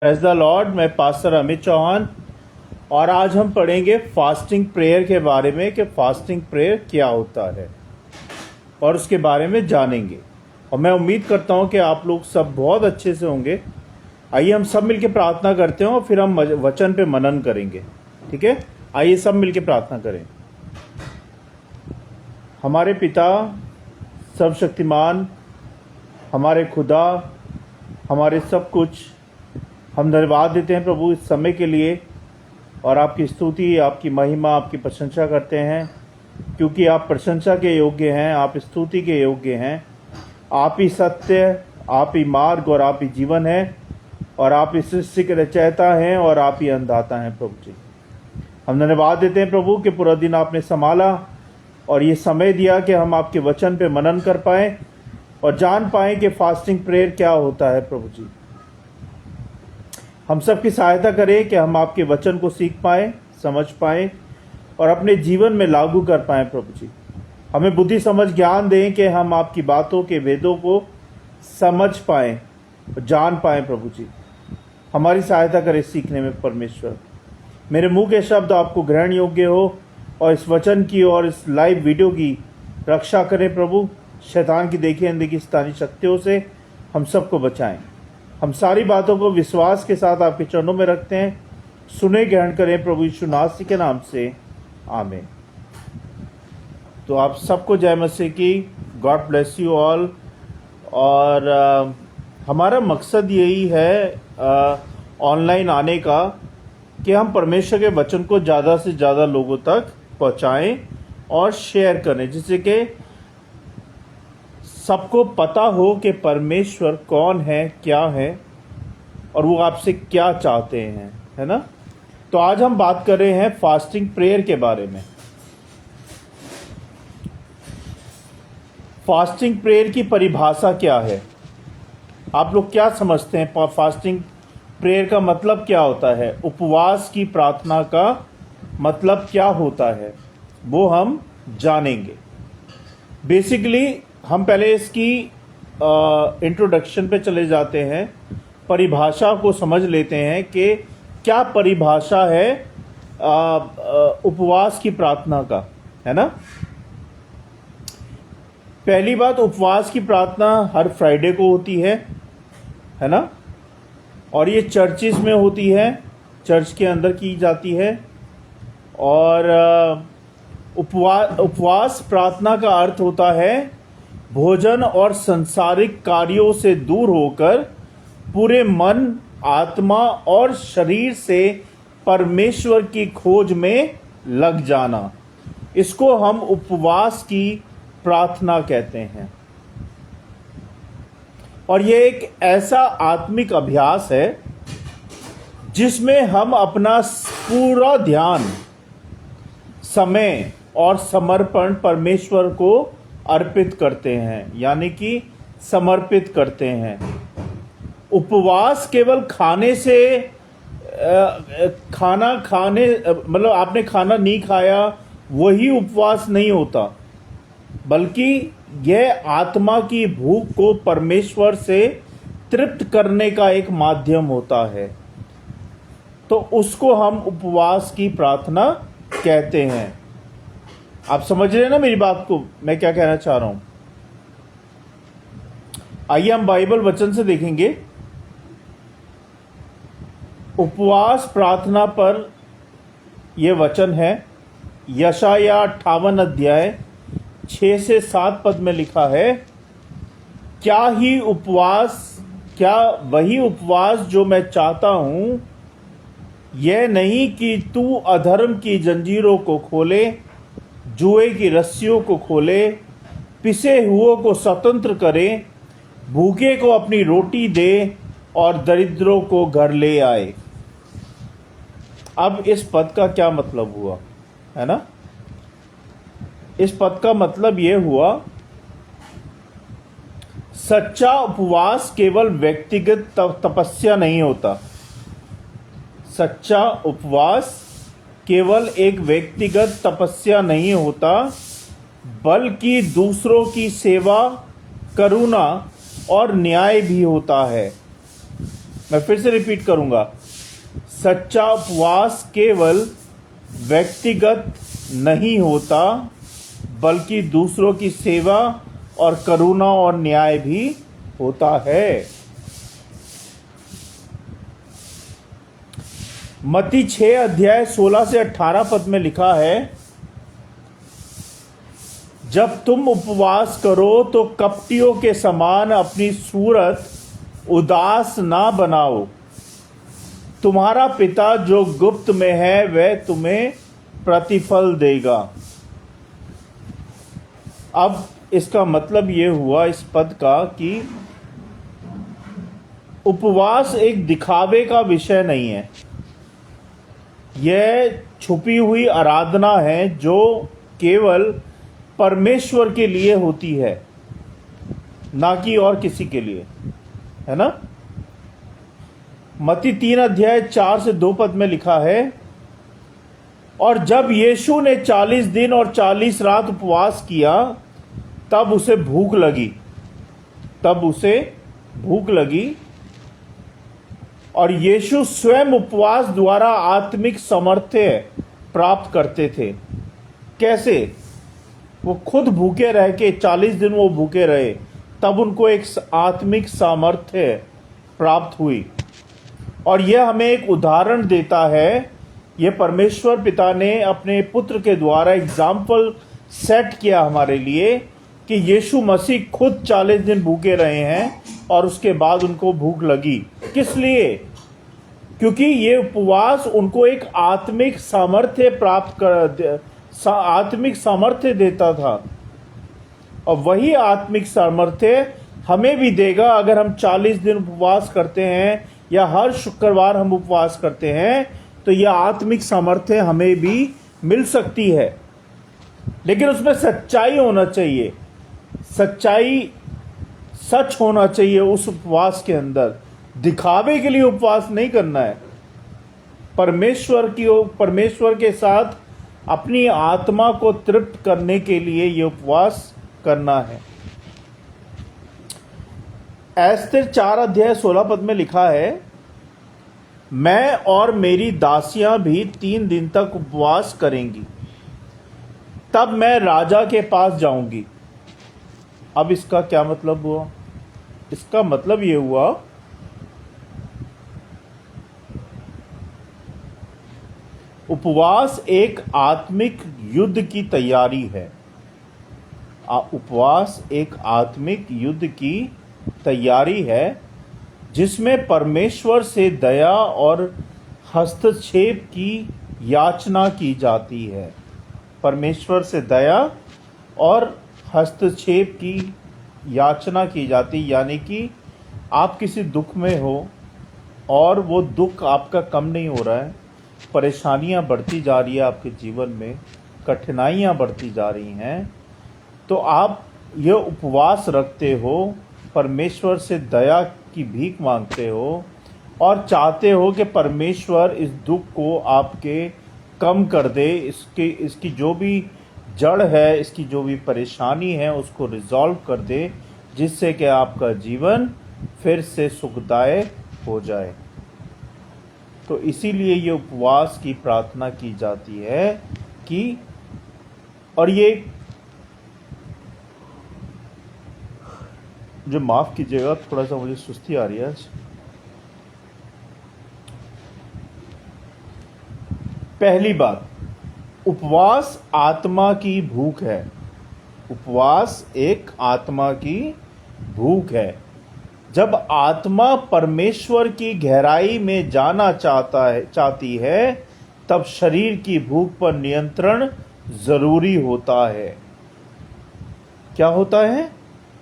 Praise the Lord. मैं pastor Amit Chauhan और आज हम पढ़ेंगे फास्टिंग प्रेयर के बारे में कि फास्टिंग प्रेयर क्या होता है और उसके बारे में जानेंगे। और मैं उम्मीद करता हूं कि आप लोग सब बहुत अच्छे से होंगे। आइए हम सब मिलकर प्रार्थना करते हैं और फिर हम वचन पे मनन करेंगे। ठीक है, आइए सब मिलकर प्रार्थना करें। हमारे पिता सर्वशक्तिमान, हमारे खुदा, हमारे सब कुछ, हम धन्यवाद देते हैं प्रभु इस समय के लिए और आपकी स्तुति, आपकी महिमा, आपकी प्रशंसा करते हैं क्योंकि आप प्रशंसा के योग्य हैं, आप स्तुति के योग्य हैं। आप ही सत्य, आप ही मार्ग और आप ही जीवन है और आप इस सृष्टि के रचयिता हैं और आप ही अन्नदाता हैं प्रभु जी। हम धन्यवाद देते हैं प्रभु कि पूरा दिन आपने संभाला और ये समय दिया कि हम आपके वचन पे मनन कर पाएँ और जान पाएँ कि फास्टिंग प्रेयर क्या होता है प्रभु जी। हम सब की सहायता करें कि हम आपके वचन को सीख पाएँ, समझ पाएँ और अपने जीवन में लागू कर पाएँ प्रभु जी। हमें बुद्धि समझ ज्ञान दें कि हम आपकी बातों के वेदों को समझ पाएँ और जान पाएँ प्रभु जी। हमारी सहायता करें सीखने में परमेश्वर। मेरे मुंह के शब्द आपको ग्रहण योग्य हो और इस वचन की और इस लाइव वीडियो की रक्षा करें प्रभु। शैतान की देखी अनदेखी शैतानी शक्तियों से हम सबको बचाएं। हम सारी बातों को विश्वास के साथ आपके चरणों में रखते हैं। सुने ग्रहण करें प्रभु यीशु नासरी के नाम से, आमीन। तो आप सबको जय मसीह की। God bless you all. और हमारा मकसद यही है ऑनलाइन आने का कि हम परमेश्वर के वचन को ज़्यादा से ज़्यादा लोगों तक पहुंचाएं और शेयर करें, जिससे कि सबको पता हो कि परमेश्वर कौन है, क्या है और वो आपसे क्या चाहते हैं, है ना। तो आज हम बात कर रहे हैं फास्टिंग प्रेयर के बारे में। फास्टिंग प्रेयर की परिभाषा क्या है? आप लोग क्या समझते हैं? फास्टिंग प्रेयर का मतलब क्या होता है? उपवास की प्रार्थना का मतलब क्या होता है वो हम जानेंगे। बेसिकली हम पहले इसकी इंट्रोडक्शन पे चले जाते हैं, परिभाषा को समझ लेते हैं कि क्या परिभाषा है उपवास की प्रार्थना का, है ना। पहली बात, उपवास की प्रार्थना हर फ्राइडे को होती है ना, और ये चर्चिस में होती है, चर्च के अंदर की जाती है। और उपवास प्रार्थना का अर्थ होता है भोजन और सांसारिक कार्यों से दूर होकर पूरे मन, आत्मा और शरीर से परमेश्वर की खोज में लग जाना। इसको हम उपवास की प्रार्थना कहते हैं। और ये एक ऐसा आत्मिक अभ्यास है जिसमें हम अपना पूरा ध्यान, समय और समर्पण परमेश्वर को अर्पित करते हैं, यानी कि समर्पित करते हैं। उपवास केवल खाने से मतलब आपने खाना नहीं खाया वही उपवास नहीं होता, बल्कि यह आत्मा की भूख को परमेश्वर से तृप्त करने का एक माध्यम होता है। तो उसको हम उपवास की प्रार्थना कहते हैं। आप समझ रहे हैं ना मेरी बात को, मैं क्या कहना चाह रहा हूं। आइए हम बाइबल वचन से देखेंगे। उपवास प्रार्थना पर यह वचन है, यशाया 58 अध्याय 6 से 7 पद में लिखा है, क्या वही उपवास जो मैं चाहता हूं, यह नहीं कि तू अधर्म की जंजीरों को खोले, जुए की रस्सियों को खोले, पिसे हुओं को स्वतंत्र करे, भूखे को अपनी रोटी दे और दरिद्रों को घर ले आए। अब इस पद का क्या मतलब हुआ, है ना। इस पद का मतलब यह हुआ, सच्चा उपवास केवल व्यक्तिगत तपस्या नहीं होता। सच्चा उपवास केवल एक व्यक्तिगत तपस्या नहीं होता, बल्कि दूसरों की सेवा, करुणा और न्याय भी होता है। मैं फिर से रिपीट करूंगा, सच्चा उपवास केवल व्यक्तिगत नहीं होता, बल्कि दूसरों की सेवा और करुणा और न्याय भी होता है। मत्ती 6 अध्याय 16 से 18 पद में लिखा है, जब तुम उपवास करो तो कपटियों के समान अपनी सूरत उदास ना बनाओ, तुम्हारा पिता जो गुप्त में है वह तुम्हें प्रतिफल देगा। अब इसका मतलब यह हुआ इस पद का कि उपवास एक दिखावे का विषय नहीं है, यह छुपी हुई आराधना है जो केवल परमेश्वर के लिए होती है, ना कि और किसी के लिए, है ना। मत्ती 3 अध्याय 4 से 2 पद में लिखा है, और जब यीशु ने 40 दिन और 40 रात उपवास किया तब उसे भूख लगी और यीशु स्वयं उपवास द्वारा आत्मिक सामर्थ्य प्राप्त करते थे। कैसे? वो खुद भूखे रह के 40 दिन वो भूखे रहे, तब उनको एक आत्मिक सामर्थ्य प्राप्त हुई। और यह हमें एक उदाहरण देता है, यह परमेश्वर पिता ने अपने पुत्र के द्वारा एग्जाम्पल सेट किया हमारे लिए कि यीशु मसीह खुद 40 दिन भूखे रहे हैं और उसके बाद उनको भूख लगी। किस लिए? क्योंकि ये उपवास उनको एक आत्मिक सामर्थ्य देता था, और वही आत्मिक सामर्थ्य हमें भी देगा अगर हम 40 दिन उपवास करते हैं या हर शुक्रवार हम उपवास करते हैं, तो यह आत्मिक सामर्थ्य हमें भी मिल सकती है। लेकिन उसमें सच्चाई होना चाहिए, सच होना चाहिए उस उपवास के अंदर। दिखावे के लिए उपवास नहीं करना है, परमेश्वर के साथ अपनी आत्मा को तृप्त करने के लिए ये उपवास करना है। एस्तेर 4 अध्याय 16 पद में लिखा है, मैं और मेरी दासियां भी 3 दिन तक उपवास करेंगी, तब मैं राजा के पास जाऊंगी। अब इसका क्या मतलब हुआ? इसका मतलब यह हुआ उपवास एक आत्मिक युद्ध की तैयारी है। उपवास एक आत्मिक युद्ध की तैयारी है जिसमें परमेश्वर से दया और हस्तक्षेप की याचना की जाती है। परमेश्वर से दया और हस्तक्षेप की याचना की जाती, यानी कि आप किसी दुख में हो और वो दुख आपका कम नहीं हो रहा है, परेशानियां बढ़ती जा रही है आपके जीवन में, कठिनाइयां बढ़ती जा रही हैं, तो आप ये उपवास रखते हो, परमेश्वर से दया की भीख मांगते हो और चाहते हो कि परमेश्वर इस दुख को आपके कम कर दे, इसकी जो भी जड़ है, इसकी जो भी परेशानी है उसको रिजॉल्व कर दे, जिससे कि आपका जीवन फिर से सुखदायक हो जाए। तो इसीलिए ये उपवास की प्रार्थना की जाती है कि, और ये जो माफ कीजिएगा, थोड़ा सा मुझे सुस्ती आ रही है आज। पहली बात, उपवास आत्मा की भूख है। उपवास एक आत्मा की भूख है। जब आत्मा परमेश्वर की गहराई में जाना चाहती है, तब शरीर की भूख पर नियंत्रण जरूरी होता है। क्या होता है?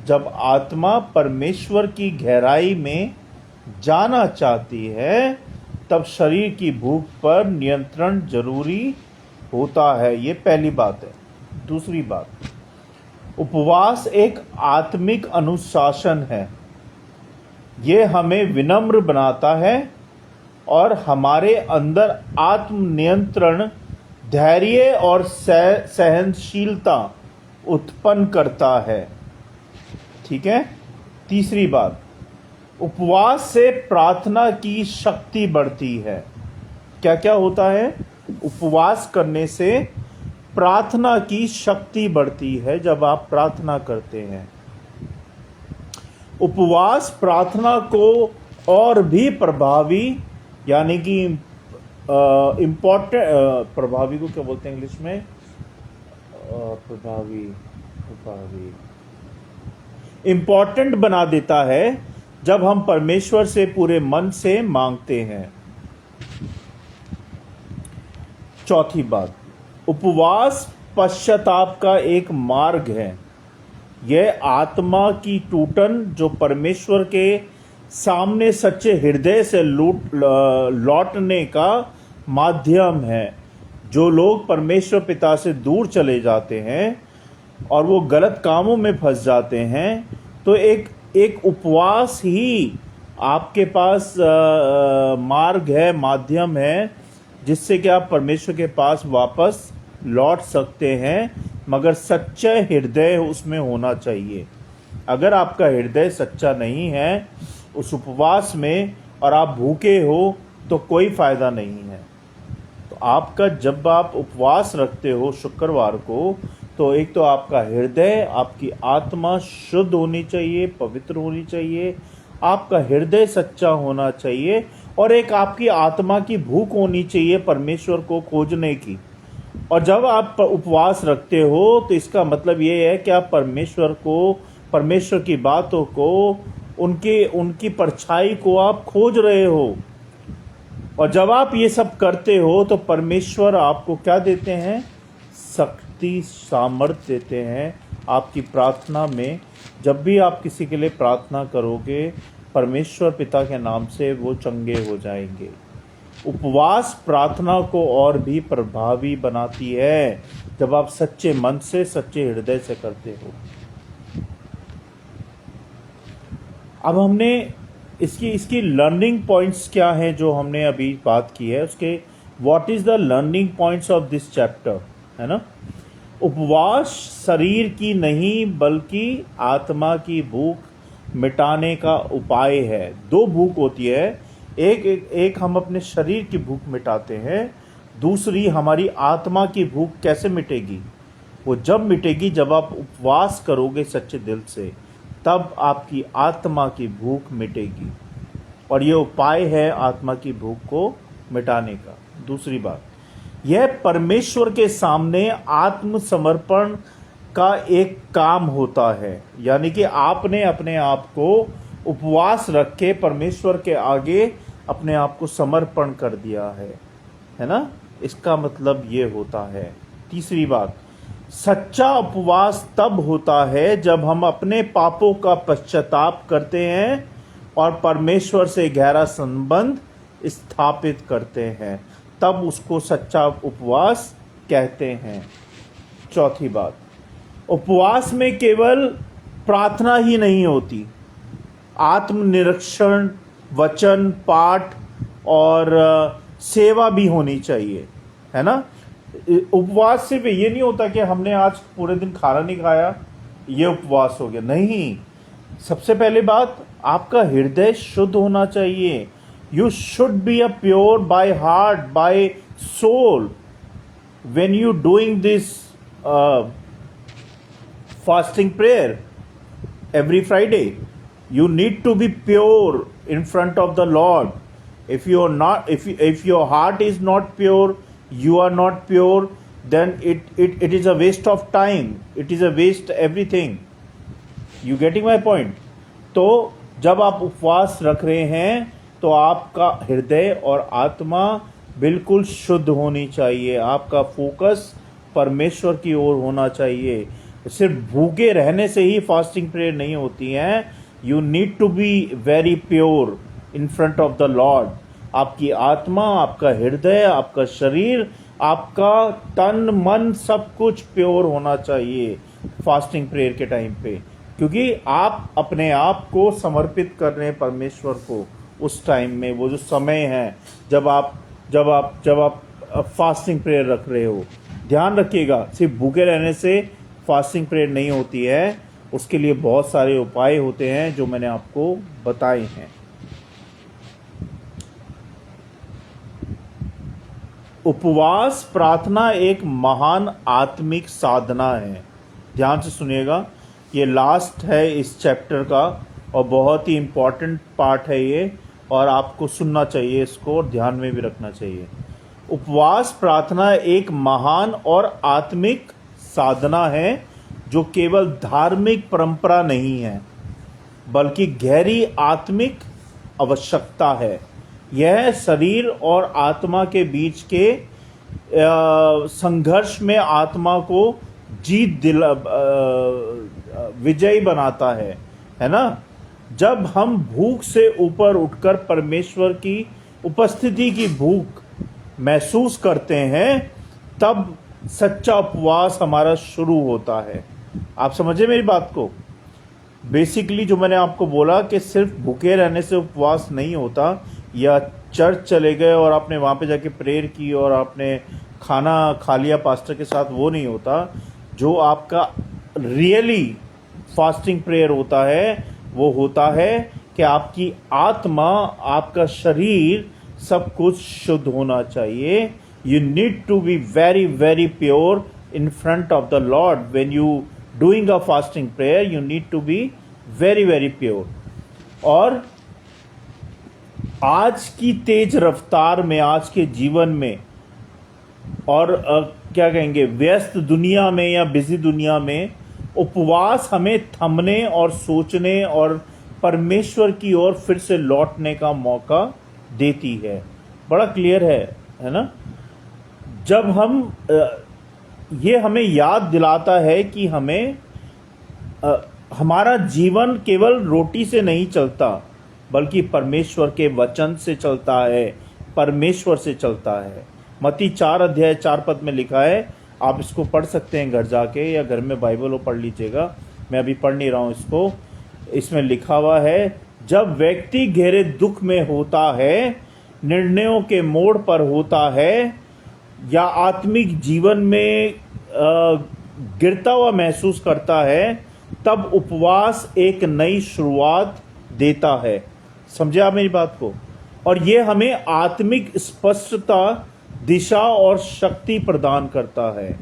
जब आत्मा परमेश्वर की गहराई में जाना चाहती है, तब शरीर की भूख पर नियंत्रण जरूरी होता है। ये पहली बात है। दूसरी बात, उपवास एक आत्मिक अनुशासन है। ये हमें विनम्र बनाता है और हमारे अंदर आत्मनियंत्रण, धैर्य और सहनशीलता उत्पन्न करता है। ठीक है। तीसरी बात, उपवास से प्रार्थना की शक्ति बढ़ती है। क्या क्या होता है? उपवास करने से प्रार्थना की शक्ति बढ़ती है। जब आप प्रार्थना करते हैं, उपवास प्रार्थना को और भी प्रभावी, यानी कि इम्पोर्टेंट, प्रभावी को क्या बोलते हैं इंग्लिश में? प्रभावी इम्पोर्टेंट बना देता है जब हम परमेश्वर से पूरे मन से मांगते हैं। चौथी बात, उपवास पश्चाताप का एक मार्ग है। यह आत्मा की टूटन जो परमेश्वर के सामने सच्चे हृदय से लौटने का माध्यम है। जो लोग परमेश्वर पिता से दूर चले जाते हैं और वो गलत कामों में फंस जाते हैं, तो एक उपवास ही आपके पास मार्ग है, माध्यम है, जिससे कि आप परमेश्वर के पास वापस लौट सकते हैं। मगर सच्चा हृदय उसमें होना चाहिए। अगर आपका हृदय सच्चा नहीं है उस उपवास में और आप भूखे हो, तो कोई फायदा नहीं है। तो आपका, जब आप उपवास रखते हो शुक्रवार को, तो एक तो आपका हृदय, आपकी आत्मा शुद्ध होनी चाहिए, पवित्र होनी चाहिए, आपका हृदय सच्चा होना चाहिए, और एक आपकी आत्मा की भूख होनी चाहिए परमेश्वर को खोजने की। और जब आप उपवास रखते हो तो इसका मतलब ये है कि आप परमेश्वर को, परमेश्वर की बातों को, उनकी परछाई को आप खोज रहे हो। और जब आप ये सब करते हो तो परमेश्वर आपको क्या देते हैं? शक्ति, सामर्थ्य देते हैं आपकी प्रार्थना में। जब भी आप किसी के लिए प्रार्थना करोगे, परमेश्वर पिता के नाम से वो चंगे हो जाएंगे। उपवास प्रार्थना को और भी प्रभावी बनाती है जब आप सच्चे मन से, सच्चे हृदय से करते हो। अब हमने इसकी लर्निंग पॉइंट्स क्या हैं जो हमने अभी बात की है, उसके what is the learning points of this chapter, है ना? उपवास शरीर की नहीं बल्कि आत्मा की भूख मिटाने का उपाय है। दो भूख होती है, एक हम अपने शरीर की भूख मिटाते हैं, दूसरी हमारी आत्मा की भूख कैसे मिटेगी? वो जब मिटेगी जब आप उपवास करोगे सच्चे दिल से, तब आपकी आत्मा की भूख मिटेगी। और ये उपाय है आत्मा की भूख को मिटाने का। दूसरी बात, यह परमेश्वर के सामने आत्मसमर्पण का एक काम होता है। यानी कि आपने अपने आप को उपवास रख के परमेश्वर के आगे अपने आप को समर्पण कर दिया है ना? इसका मतलब ये होता है। तीसरी बात, सच्चा उपवास तब होता है जब हम अपने पापों का पश्चाताप करते हैं और परमेश्वर से गहरा संबंध स्थापित करते हैं, तब उसको सच्चा उपवास कहते हैं। चौथी बात, उपवास में केवल प्रार्थना ही नहीं होती, आत्मनिरीक्षण, वचन पाठ और सेवा भी होनी चाहिए, है ना? उपवास सिर्फ ये नहीं होता कि हमने आज पूरे दिन खाना नहीं खाया, ये उपवास हो गया। नहीं, सबसे पहले बात, आपका हृदय शुद्ध होना चाहिए। You should be a pure by heart, by soul when you doing this fasting prayer every Friday. You need to be pure in front of the Lord. If you are not, if your heart is not pure, you are not pure, then it is a waste of time, it is a waste everything. You getting my point? तो जब आप उपवास रख रहे हैं तो आपका हृदय और आत्मा बिल्कुल शुद्ध होनी चाहिए, आपका फोकस परमेश्वर की ओर होना चाहिए। सिर्फ भूखे रहने से ही फास्टिंग प्रेयर नहीं होती है। You need to be very pure in front of the lord. आपकी आत्मा, आपका हृदय, आपका शरीर, आपका तन मन सब कुछ प्योर होना चाहिए फास्टिंग प्रेयर के टाइम पे, क्योंकि आप अपने आप को समर्पित कर रहे हैं परमेश्वर को उस टाइम में। वो जो समय है जब आप फास्टिंग प्रेयर रख रहे हो। ध्यान रखिएगा, सिर्फ भूखे रहने से फास्टिंग प्रेयर नहीं होती है। उसके लिए बहुत सारे उपाय होते हैं जो मैंने आपको बताए हैं। उपवास प्रार्थना एक महान आत्मिक साधना है। ध्यान से सुनिएगा, ये लास्ट है इस चैप्टर का और बहुत ही इम्पोर्टेंट पार्ट है ये, और आपको सुनना चाहिए इसको और ध्यान में भी रखना चाहिए। उपवास प्रार्थना एक महान और आत्मिक साधना है जो केवल धार्मिक परंपरा नहीं है बल्कि गहरी आत्मिक आवश्यकता है। यह शरीर और आत्मा के बीच के संघर्ष में आत्मा को विजयी बनाता है ना। जब हम भूख से ऊपर उठकर परमेश्वर की उपस्थिति की भूख महसूस करते हैं तब सच्चा उपवास हमारा शुरू होता है। आप समझे मेरी बात को? बेसिकली जो मैंने आपको बोला कि सिर्फ भूखे रहने से उपवास नहीं होता, या चर्च चले गए और आपने वहाँ पे जाके प्रेयर की और आपने खाना खा लिया पास्टर के साथ, वो नहीं होता। जो आपका रियली फास्टिंग प्रेयर होता है वो होता है कि आपकी आत्मा, आपका शरीर, सब कुछ शुद्ध होना चाहिए। You need to be very very pure in front of the Lord. When you doing a fasting prayer, you need to be very very pure. और आज की तेज रफ्तार में, आज के जीवन में और क्या कहेंगे, व्यस्त दुनिया में या बिजी दुनिया में, उपवास हमें थमने और सोचने और परमेश्वर की ओर फिर से लौटने का मौका देती है। बड़ा क्लियर है ना। जब हम ये हमें याद दिलाता है कि हमें हमारा जीवन केवल रोटी से नहीं चलता बल्कि परमेश्वर के वचन से चलता है, परमेश्वर से चलता है। मत्ती 4:4 में लिखा है, आप इसको पढ़ सकते हैं घर जाके, या घर में बाइबल हो पढ़ लीजिएगा, मैं अभी पढ़ नहीं रहा हूँ इसको। इसमें लिखा हुआ है, जब व्यक्ति गहरे दुख में होता है, निर्णयों के मोड़ पर होता है या आत्मिक जीवन में गिरता हुआ महसूस करता है, तब उपवास एक नई शुरुआत देता है। समझे आप मेरी बात को? और ये हमें आत्मिक स्पष्टता, दिशा और शक्ति प्रदान करता है।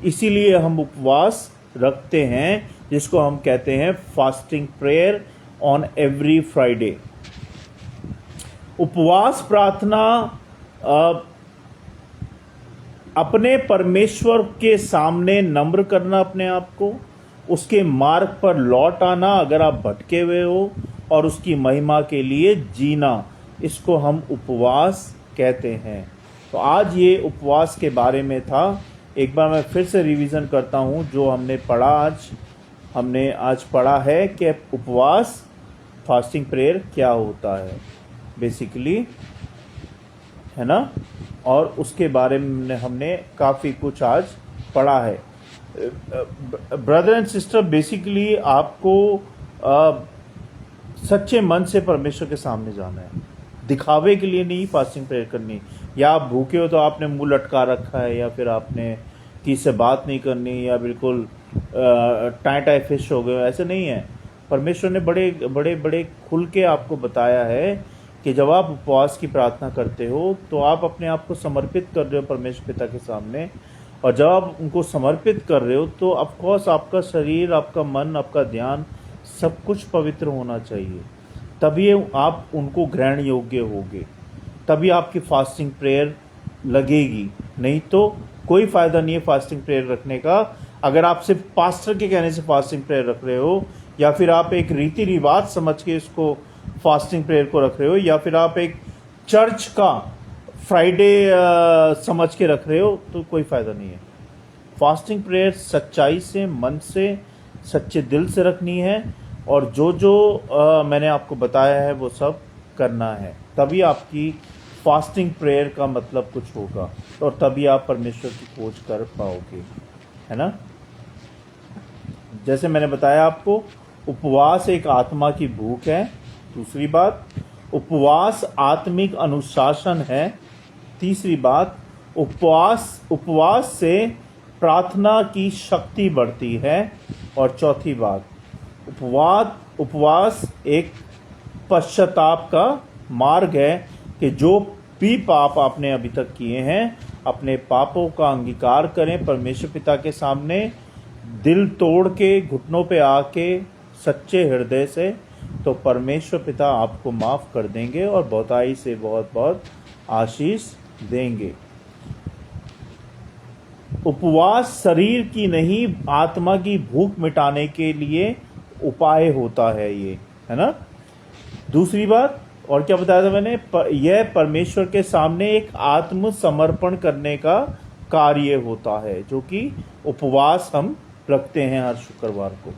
इसीलिए हम उपवास रखते हैं, जिसको हम कहते हैं fasting prayer on every Friday. उपवास प्रार्थना अपने परमेश्वर के सामने नम्र करना अपने आप को, उसके मार्ग पर लौट आना अगर आप भटके हुए हो, और उसकी महिमा के लिए जीना, इसको हम उपवास कहते हैं। तो आज ये उपवास के बारे में था। एक बार मैं फिर से रिवीजन करता हूँ जो हमने पढ़ा आज। हमने आज पढ़ा है कि उपवास, फास्टिंग प्रेयर क्या होता है बेसिकली, है ना, और उसके बारे में हमने काफ़ी कुछ आज पढ़ा है। ब्रदर एंड सिस्टर, बेसिकली आपको सच्चे मन से परमेश्वर के सामने जाना है, दिखावे के लिए नहीं फास्टिंग प्रेयर करनी। या आप भूखे हो तो आपने मुंह लटका रखा है, या फिर आपने किसी से बात नहीं करनी, या बिल्कुल टाई फिश हो गए, ऐसे नहीं है। परमेश्वर ने बड़े बड़े बड़े खुल के आपको बताया है कि जब आप उपवास की प्रार्थना करते हो तो आप अपने आप को समर्पित कर रहे हो परमेश्वर पिता के सामने, और जब आप उनको समर्पित कर रहे हो तो ऑफकोर्स आपका शरीर, आपका मन, आपका ध्यान, सब कुछ पवित्र होना चाहिए। तभी आप उनको ग्रहण योग्य होगे, तभी आपकी फास्टिंग प्रेयर लगेगी। नहीं तो कोई फ़ायदा नहीं है फास्टिंग प्रेयर रखने का। अगर आप सिर्फ पास्टर के कहने से फास्टिंग प्रेयर रख रहे हो, या फिर आप एक रीति रिवाज समझ के इसको फास्टिंग प्रेयर को रख रहे हो, या फिर आप एक चर्च का फ्राइडे समझ के रख रहे हो, तो कोई फ़ायदा नहीं है। फास्टिंग प्रेयर सच्चाई से, मन से, सच्चे दिल से रखनी है, और जो मैंने आपको बताया है वो सब करना है। तभी आपकी फास्टिंग प्रेयर का मतलब कुछ होगा, और तभी आप परमेश्वर की खोज कर पाओगे, है ना। जैसे मैंने बताया आपको, उपवास एक आत्मा की भूख है। दूसरी बात, उपवास आत्मिक अनुशासन है। तीसरी बात, उपवास से प्रार्थना की शक्ति बढ़ती है। और चौथी बात, उपवास एक पश्चाताप का मार्ग है कि जो भी पाप आपने अभी तक किए हैं अपने पापों का अंगीकार करें परमेश्वर पिता के सामने, दिल तोड़ के घुटनों पे आके सच्चे हृदय से, तो परमेश्वर पिता आपको माफ कर देंगे और बहुताई से बहुत बहुत आशीष देंगे। उपवास शरीर की नहीं आत्मा की भूख मिटाने के लिए उपाय होता है, ये है ना। दूसरी बात और क्या बताया था मैंने, यह परमेश्वर के सामने एक आत्मसमर्पण करने का कार्य होता है, जो कि उपवास हम रखते हैं हर शुक्रवार को।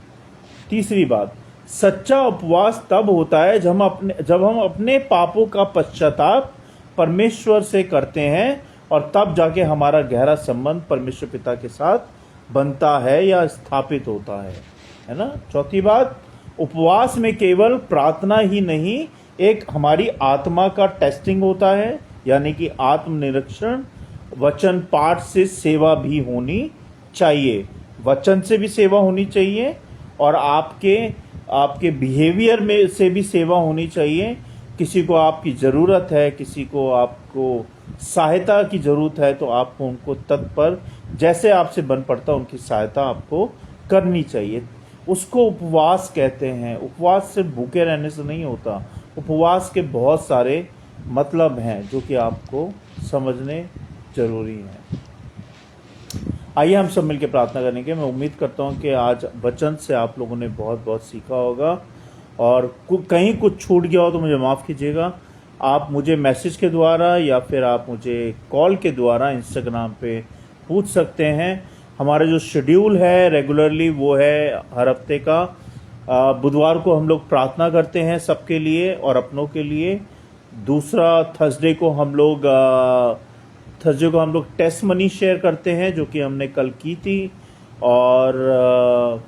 तीसरी बात, सच्चा उपवास तब होता है जब हम अपने पापों का पश्चाताप परमेश्वर से करते हैं और तब जाके हमारा गहरा संबंध परमेश्वर पिता के साथ बनता है या स्थापित होता है ना। चौथी बात, उपवास में केवल प्रार्थना ही नहीं, एक हमारी आत्मा का टेस्टिंग होता है, यानी कि आत्मनिरीक्षण, वचन पाठ से सेवा भी होनी चाहिए, वचन से भी सेवा होनी चाहिए और आपके बिहेवियर में से भी सेवा होनी चाहिए। किसी को आपकी ज़रूरत है, किसी को आपको सहायता की ज़रूरत है, तो आपको उनको तत्पर जैसे आपसे बन पड़ता उनकी सहायता आपको करनी चाहिए। उसको उपवास कहते हैं। उपवास सिर्फ भूखे रहने से नहीं होता, उपवास के बहुत सारे मतलब हैं जो कि आपको समझने जरूरी हैं। आइए हम सब मिलकर प्रार्थना करेंगे। मैं उम्मीद करता हूं कि आज वचन से आप लोगों ने बहुत बहुत सीखा होगा और कहीं कुछ छूट गया हो तो मुझे माफ़ कीजिएगा। आप मुझे मैसेज के द्वारा या फिर आप मुझे कॉल के द्वारा इंस्टाग्राम पे पूछ सकते हैं। हमारा जो शेड्यूल है रेगुलरली वो है हर हफ्ते का बुधवार को हम लोग प्रार्थना करते हैं सबके लिए और अपनों के लिए। दूसरा थर्सडे को हम लोग टेस्ट मनी शेयर करते हैं जो कि हमने कल की थी, और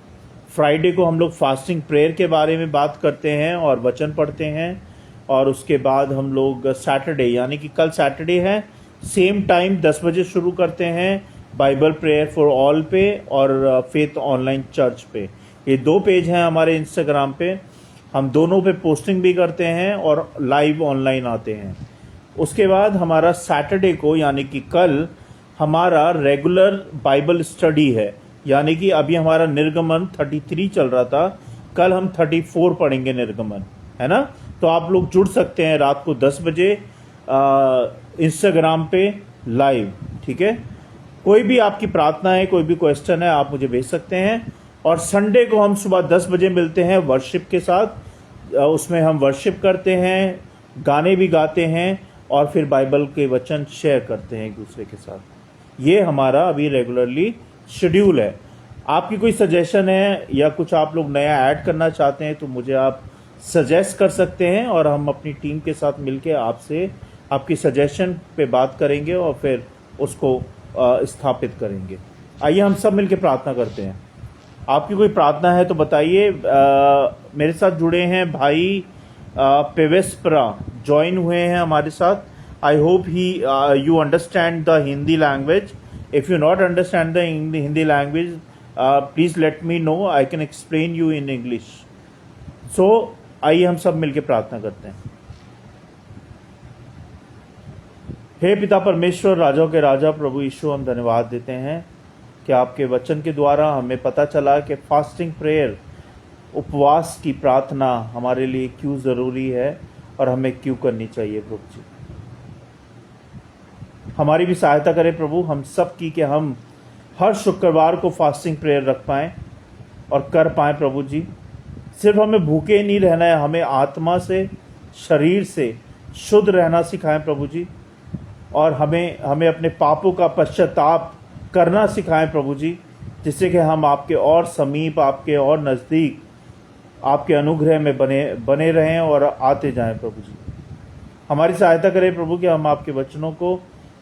फ्राइडे को हम लोग फास्टिंग प्रेयर के बारे में बात करते हैं और वचन पढ़ते हैं। और उसके बाद हम लोग सैटरडे, यानी कि कल सैटरडे है, सेम टाइम 10 बजे शुरू करते हैं बाइबल प्रेयर फॉर ऑल पे और फेथ ऑनलाइन चर्च पे। ये 2 पेज हैं हमारे इंस्टाग्राम पे, हम दोनों पे पोस्टिंग भी करते हैं और लाइव ऑनलाइन आते हैं। उसके बाद हमारा सैटरडे को यानी कि कल हमारा रेगुलर बाइबल स्टडी है, यानी कि अभी हमारा निर्गमन 33 चल रहा था, कल हम 34 पढ़ेंगे निर्गमन, है ना। तो आप लोग जुड़ सकते हैं रात को 10 बजे इंस्टाग्राम पे लाइव, ठीक है। कोई भी आपकी प्रार्थना है, कोई भी क्वेश्चन है, आप मुझे भेज सकते हैं। और संडे को हम सुबह 10 बजे मिलते हैं वर्शिप के साथ, उसमें हम वर्शिप करते हैं, गाने भी गाते हैं और फिर बाइबल के वचन शेयर करते हैं एक दूसरे के साथ। ये हमारा अभी रेगुलरली शेड्यूल है। आपकी कोई सजेशन है या कुछ आप लोग नया ऐड करना चाहते हैं तो मुझे आप सजेस्ट कर सकते हैं और हम अपनी टीम के साथ मिलकर आपसे आपकी सजेशन पे बात करेंगे और फिर उसको स्थापित करेंगे। आइए हम सब मिलकर प्रार्थना करते हैं। आपकी कोई प्रार्थना है तो बताइए। मेरे साथ जुड़े हैं भाई पेवेस्परा, ज्वाइन हुए हैं हमारे साथ। I hope you understand the Hindi language. If you not understand the Hindi language please let me know, I can explain you in English. So आइए हम सब मिलकर प्रार्थना करते हैं। हे पिता परमेश्वर, राजाओं के राजा प्रभु यीशु, हम धन्यवाद देते हैं कि आपके वचन के द्वारा हमें पता चला कि फास्टिंग प्रेयर, उपवास की प्रार्थना हमारे लिए क्यों ज़रूरी है और हमें क्यों करनी चाहिए। प्रभु जी हमारी भी सहायता करें प्रभु, हम सब की, कि हम हर शुक्रवार को फास्टिंग प्रेयर रख पाएँ और कर पाएँ। प्रभु जी सिर्फ हमें भूखे नहीं रहना है, हमें आत्मा से, शरीर से शुद्ध रहना सिखाएं प्रभु जी, और हमें अपने पापों का पश्चाताप करना सिखाएं प्रभु जी, जिससे कि हम आपके और समीप, आपके और नज़दीक, आपके अनुग्रह में बने रहें और आते जाएं प्रभु जी। हमारी सहायता करें प्रभु कि हम आपके वचनों को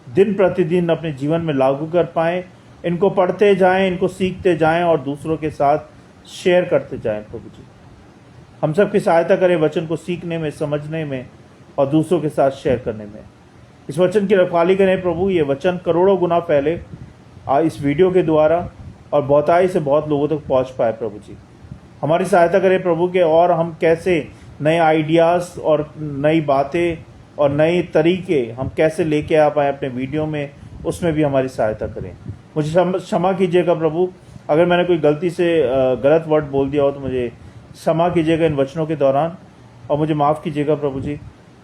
दिन प्रतिदिन अपने जीवन में लागू कर पाएं, इनको पढ़ते जाएं, इनको सीखते जाएं और दूसरों के साथ शेयर करते जाएं प्रभु जी। हम सब की सहायता करें वचन को सीखने में, समझने में और दूसरों के साथ शेयर करने में। इस वचन की रखवाली करें प्रभु, ये वचन करोड़ों गुना फैले इस वीडियो के द्वारा और बहुताई से बहुत लोगों तक पहुंच पाए प्रभु जी। हमारी सहायता करें प्रभु के, और हम कैसे नए आइडियाज़ और नई बातें और नए तरीके हम कैसे लेके आ पाए अपने वीडियो में, उसमें भी हमारी सहायता करें। मुझे क्षमा कीजिएगा प्रभु, अगर मैंने कोई गलती से गलत वर्ड बोल दिया हो तो मुझे क्षमा कीजिएगा इन वचनों के दौरान, और मुझे माफ़ कीजिएगा प्रभु जी।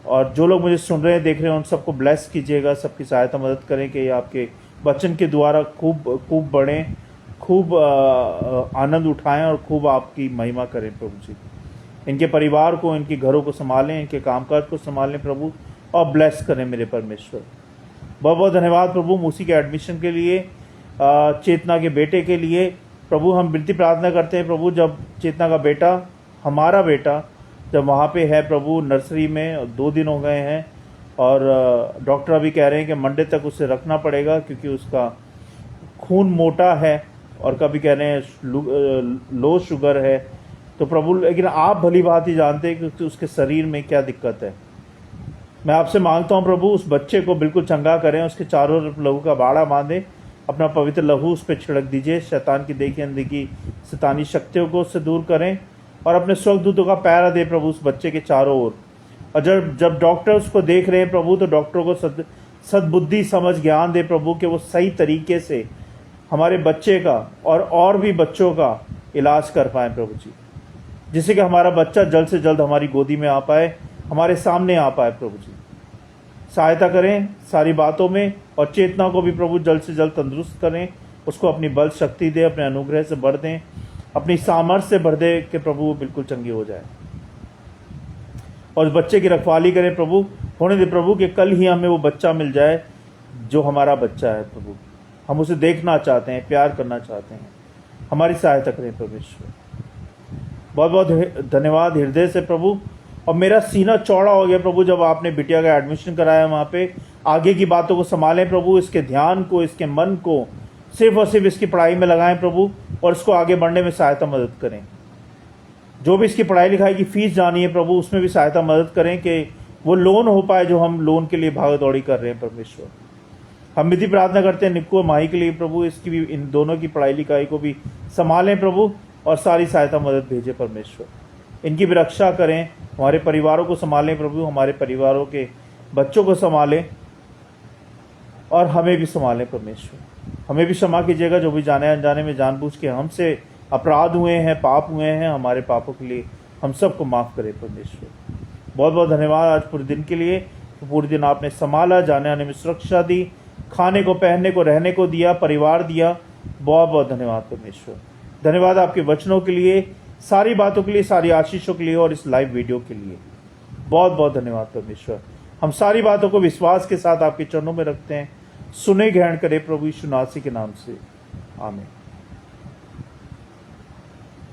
और जो लोग मुझे सुन रहे हैं, देख रहे हैं, उन सबको ब्लेस कीजिएगा, सबकी सहायता मदद करें कि ये आपके वचन के द्वारा खूब बढ़ें, खूब आनंद उठाएं और खूब आपकी महिमा करें प्रभु जी। इनके परिवार को, इनके घरों को संभालें, इनके कामकाज को संभालें प्रभु, और ब्लेस करें मेरे परमेश्वर। बहुत बहुत धन्यवाद प्रभु मूसी के एडमिशन के लिए, चेतना के बेटे के लिए प्रभु। हम विनती प्रार्थना करते हैं प्रभु, जब चेतना का बेटा, हमारा बेटा जब वहाँ पे है प्रभु नर्सरी में, 2 दिन हो गए हैं, और डॉक्टर अभी कह रहे हैं कि मंडे तक उसे रखना पड़ेगा क्योंकि उसका खून मोटा है, और कभी कह रहे हैं लो शुगर है। तो प्रभु, लेकिन आप भली बात ही जानते हैं कि उसके शरीर में क्या दिक्कत है। मैं आपसे मांगता हूं प्रभु, उस बच्चे को बिल्कुल चंगा करें, उसके चारों तरफ लहू का बाड़ा बांधें, अपना पवित्र लहू उस पर छिड़क दीजिए, शैतान की देखी अनदेखी शैतानी शक्तियों को उससे दूर करें, और अपने स्वर्गदूतों का पहरा दे प्रभु उस बच्चे के चारों ओर। और जब डॉक्टर उसको देख रहे हैं प्रभु, तो डॉक्टरों को सद्बुद्धि, समझ, ज्ञान दे प्रभु कि वो सही तरीके से हमारे बच्चे का और भी बच्चों का इलाज कर पाए प्रभु जी, जिससे कि हमारा बच्चा जल्द से जल्द हमारी गोदी में आ पाए, हमारे सामने आ पाए प्रभु जी। सहायता करें सारी बातों में, और चेतना को भी प्रभु जल्द से जल्द तंदुरुस्त करें, उसको अपनी बल शक्ति दे, अपने अनुग्रह से भर दें, अपनी सामर्थ्य से भर दे कि प्रभु वो बिल्कुल चंगी हो जाए। और उस बच्चे की रखवाली करें प्रभु, होने दे प्रभु कि कल ही हमें वो बच्चा मिल जाए जो हमारा बच्चा है प्रभु। हम उसे देखना चाहते हैं, प्यार करना चाहते हैं, हमारी सहायता करें परमेश्वर। बहुत बहुत धन्यवाद हृदय से प्रभु। और मेरा सीना चौड़ा हो गया प्रभु जब आपने बिटिया का एडमिशन कराया वहाँ पे। आगे की बातों को संभालें प्रभु, इसके ध्यान को, इसके मन को सिर्फ और सिर्फ इसकी पढ़ाई में लगाएं प्रभु, और इसको आगे बढ़ने में सहायता मदद करें। जो भी इसकी पढ़ाई लिखाई की फीस जानी है प्रभु, उसमें भी सहायता मदद करें कि वो लोन हो पाए जो हम लोन के लिए भाग दौड़ी कर रहे हैं परमेश्वर। हम विधि प्रार्थना करते हैं निक्को और माही के लिए प्रभु, इसकी भी, इन दोनों की पढ़ाई लिखाई को भी संभालें प्रभु, और सारी सहायता मदद भेजे परमेश्वर। इनकी भी रक्षा करें, हमारे परिवारों को संभालें प्रभु, हमारे परिवारों के बच्चों को संभालें, और हमें भी संभालें परमेश्वर। हमें भी क्षमा कीजिएगा जो भी जाने अनजाने में जानबूझ के हमसे अपराध हुए हैं, पाप हुए हैं, हमारे पापों के लिए हम सबको माफ़ करें परमेश्वर। बहुत बहुत धन्यवाद आज पूरे दिन के लिए। तो पूरे दिन आपने संभाला, जाने आने में सुरक्षा दी, खाने को, पहनने को, रहने को दिया, परिवार दिया। बहुत बहुत धन्यवाद परमेश्वर। धन्यवाद आपके वचनों के लिए, सारी बातों के लिए, सारी आशीषों के लिए, और इस लाइव वीडियो के लिए बहुत बहुत धन्यवाद परमेश्वर। हम सारी बातों को विश्वास के साथ आपके चरणों में रखते हैं। सुने ग्रहण करें प्रभु यीशु नासी के नाम से, आमीन।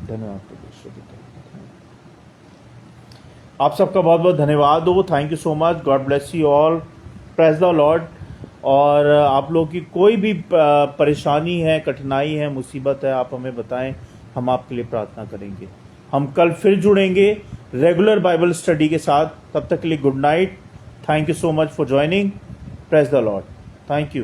धन्यवाद परमेश्वर। आप सबका बहुत बहुत धन्यवाद हो। Thank you so much. God bless you all. Praise the Lord. और आप लोगों की कोई भी परेशानी है, कठिनाई है, मुसीबत है, आप हमें बताएं, हम आपके लिए प्रार्थना करेंगे। हम कल फिर जुड़ेंगे रेगुलर बाइबल स्टडी के साथ। तब तक के लिए good night. Thank you so much for joining. Praise the Lord. Thank you.